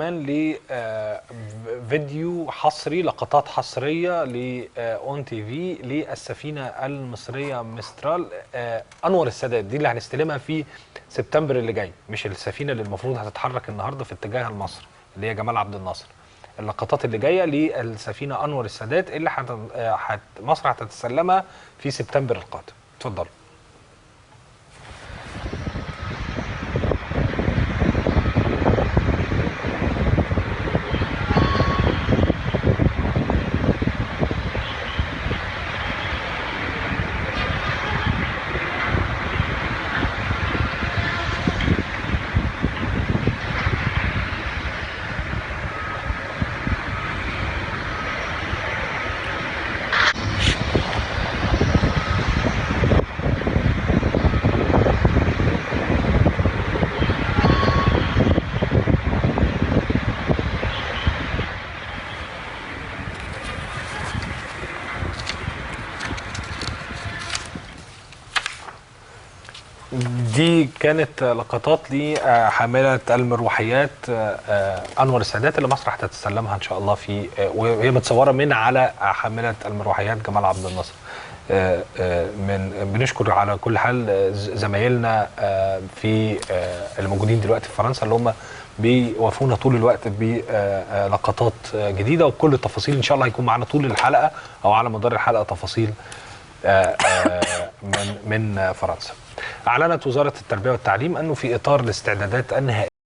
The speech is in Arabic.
كمان لفيديو حصري، لقطات حصريه لأون تي في للسفينه المصريه مسترال انور السادات، دي اللي هنستلمها في سبتمبر اللي جاي، مش السفينه اللي المفروض هتتحرك النهارده في اتجاه لمصر اللي هي جمال عبد الناصر. اللقطات اللي جايه للسفينه انور السادات اللي مصر هتتسلمها في سبتمبر القادم. اتفضلوا. دي كانت لقطات لحاملة المروحيات أنور السادات اللي مصر هتتسلمها إن شاء الله في وهي متصورة من على حاملة المروحيات جمال عبد الناصر. بنشكر على كل حال زمايلنا في اللي موجودين دلوقتي في فرنسا اللي هم بيوافونا طول الوقت بلقطات جديدة، وكل التفاصيل إن شاء الله هيكون معانا طول الحلقة أو على مدار الحلقة تفاصيل من فرنسا. أعلنت وزارة التربية والتعليم أنه في إطار الاستعدادات النهائية